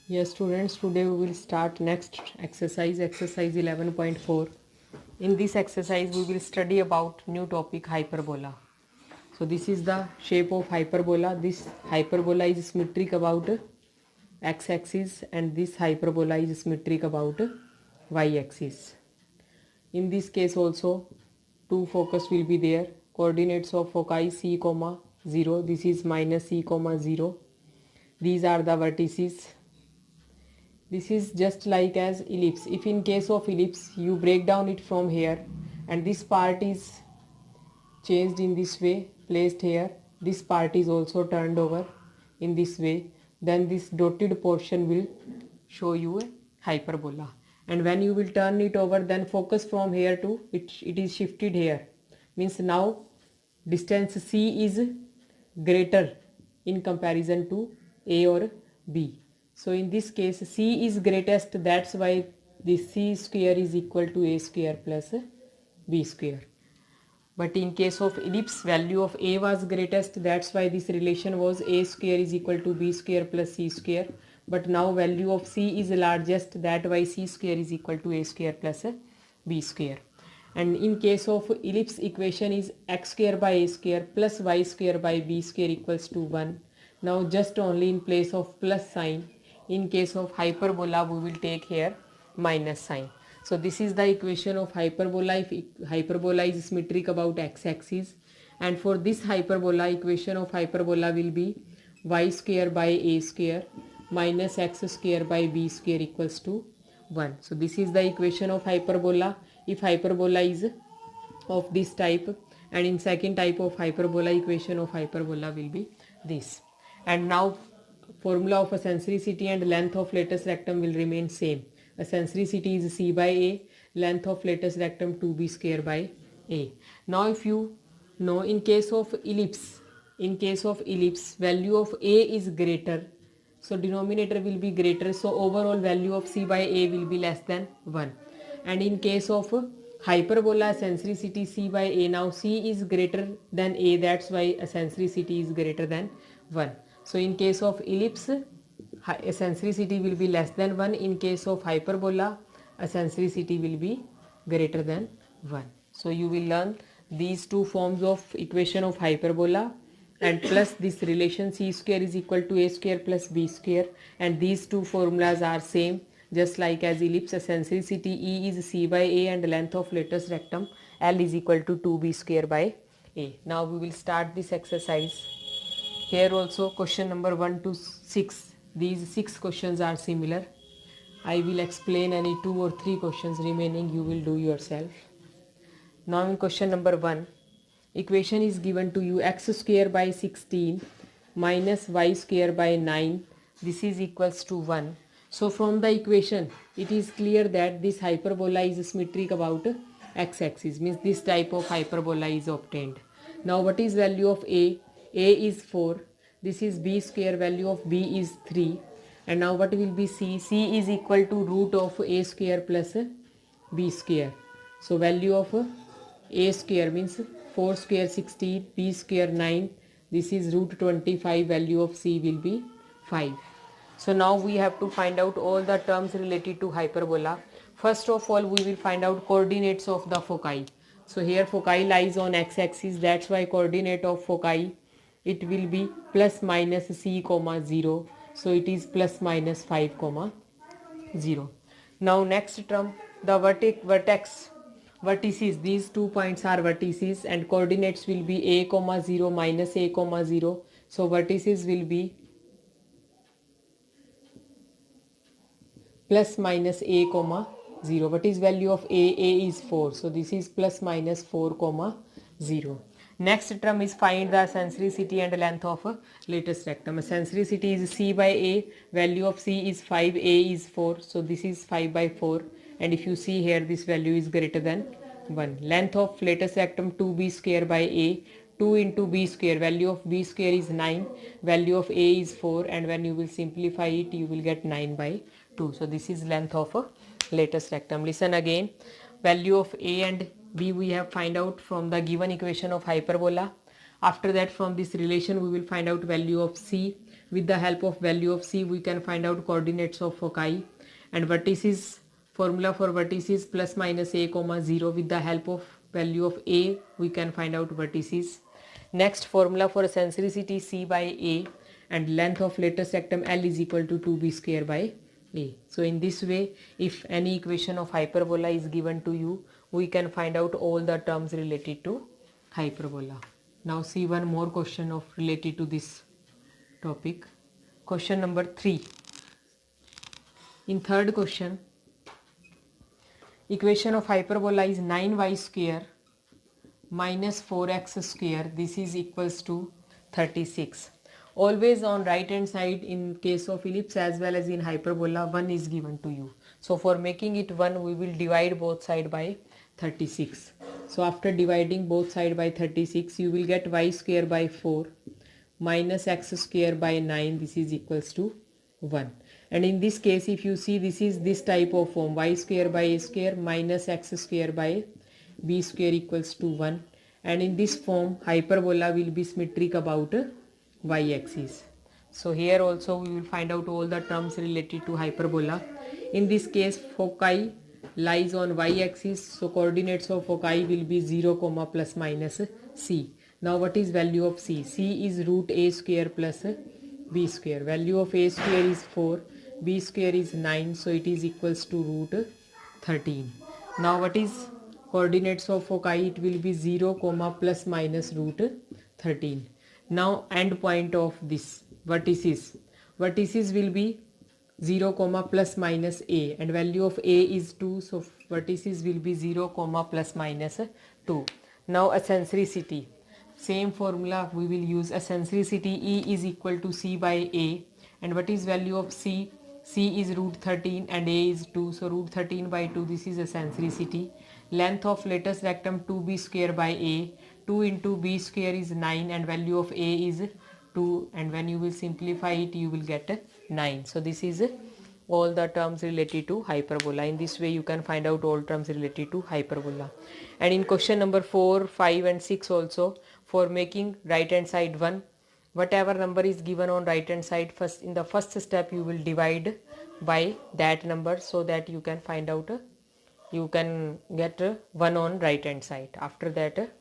Yes, students, today we will start next exercise, exercise 11.4. In this exercise, we will study about new topic hyperbola. So this is the shape of hyperbola. This hyperbola is symmetric about x-axis and this hyperbola is symmetric about y-axis. In this case also, two focus will be there. Coordinates of foci c, 0. This is minus c, 0. These are the vertices. This is just like as ellipse. If in case of ellipse you break down it from here and this part is changed in this way, placed here, this part is also turned over in this way, then this dotted portion will show you a hyperbola. And when you will turn it over, then focus from here to it is shifted here, means now distance C is greater in comparison to A or B. So in this case C is greatest, that's why this C square is equal to A square plus B square. But in case of ellipse, value of A was greatest, that's why this relation was A square is equal to B square plus C square. But now value of C is largest, that why C square is equal to A square plus B square. And in case of ellipse, equation is x square by A square plus y square by B square equals to 1. Now just only in place of plus sign. In case of hyperbola, we will take here minus sign. So this is the equation of hyperbola if hyperbola is symmetric about x-axis, and for this hyperbola, equation of hyperbola will be y square by A square minus x square by B square equals to 1. So this is the equation of hyperbola if hyperbola is of this type, and in second type of hyperbola, equation of hyperbola will be this. And now formula of eccentricity and length of latus rectum will remain same. Eccentricity is C by A, length of latus rectum 2B square by A. Now if you know, in case of ellipse, value of A is greater, so denominator will be greater, so overall value of C by A will be less than 1. And in case of hyperbola, eccentricity C by A, now C is greater than A, that's why eccentricity is greater than 1. So in case of ellipse, eccentricity will be less than 1. In case of hyperbola, eccentricity will be greater than 1. So you will learn these two forms of equation of hyperbola and plus this relation C square is equal to A square plus B square, and these two formulas are same just like as ellipse. Eccentricity E is C by A and length of latus rectum L is equal to 2B square by A. Now we will start this exercise. Here also question number 1 to 6. These 6 questions are similar. I will explain any 2 or 3 questions, remaining you will do yourself. Now in question number 1, equation is given to you x square by 16 minus y square by 9. This is equals to 1. So from the equation, it is clear that this hyperbola is symmetric about x-axis, means this type of hyperbola is obtained. Now what is value of A? A is 4. This is B square, value of B is 3. And now what will be C? C is equal to root of A square plus B square. So value of A square means 4 square 16, B square 9. This is root 25, value of C will be 5. So now we have to find out all the terms related to hyperbola. First of all, we will find out coordinates of the foci. So here foci lies on x-axis, that's why coordinate of foci, it will be plus minus C, 0. So it is plus minus 5, 0. Now next term, the vertices, these 2 points are vertices and coordinates will be A, 0 minus A, 0. So vertices will be plus minus A, 0. What is value of A? A is 4. So this is plus minus 4, 0. Next term is find the eccentricity and length of latus rectum. Eccentricity is C by A, value of C is 5, A is 4. So this is 5 by 4. And if you see here, this value is greater than 1. Length of latus rectum 2B square by A, 2 into B square, value of B square is 9, value of A is 4, and when you will simplify it, you will get 9 by 2. So this is length of a latus rectum. Listen again, value of A and B we have find out from the given equation of hyperbola. After that, from this relation we will find out value of C. with the help of value of c we can find out coordinates of foci, and vertices, formula for vertices plus minus a comma 0, with the help of value of a we can find out vertices. Next, formula for eccentricity c by a, and length of lattice rectum L is equal to 2b square by a. So in this way, if any equation of hyperbola is given to you, we can find out all the terms related to hyperbola. Now see one more question of related to this topic. Question number 3. In third question, equation of hyperbola is 9y square minus 4x square, this is equals to 36. Always on right hand side in case of ellipse as well as in hyperbola 1 is given to you. So for making it 1 we will divide both side by 36. So after dividing both side by 36 you will get y square by 4 minus x square by 9, this is equals to 1. And in this case if you see, this is this type of form, y square by a square minus x square by b square equals to 1, and in this form hyperbola will be symmetric about y axis. So here also we will find out all the terms related to hyperbola. In this case foci lies on y axis, so coordinates of foci will be 0 comma plus minus c. Now what is value of c? C is root a square plus b square. Value of a square is 4, b square is 9, so it is equals to root 13. Now what is coordinates of foci? It will be 0 comma plus minus root 13. Now end point of this vertices will be 0 comma plus minus a, and value of a is 2, so vertices will be 0 comma plus minus 2. Now eccentricity, same formula we will use. Eccentricity E is equal to c by a, and what is value of c? C is root 13 and a is 2, so root 13 by 2, this is eccentricity. Length of lattice rectum 2b square by a, 2 into b square is 9, and value of a is 2, and when you will simplify it you will get 9. So this is all the terms related to hyperbola. In this way you can find out all terms related to hyperbola. And in question number 4, 5 and 6 also, for making right hand side 1, whatever number is given on right hand side, first in the first step you will divide by that number, so that you can find out you can get 1 on right hand side. After that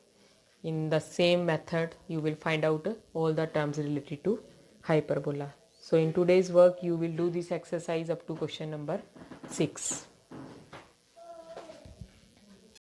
in the same method you will find out all the terms related to hyperbola. So in today's work you will do this exercise up to question number 6.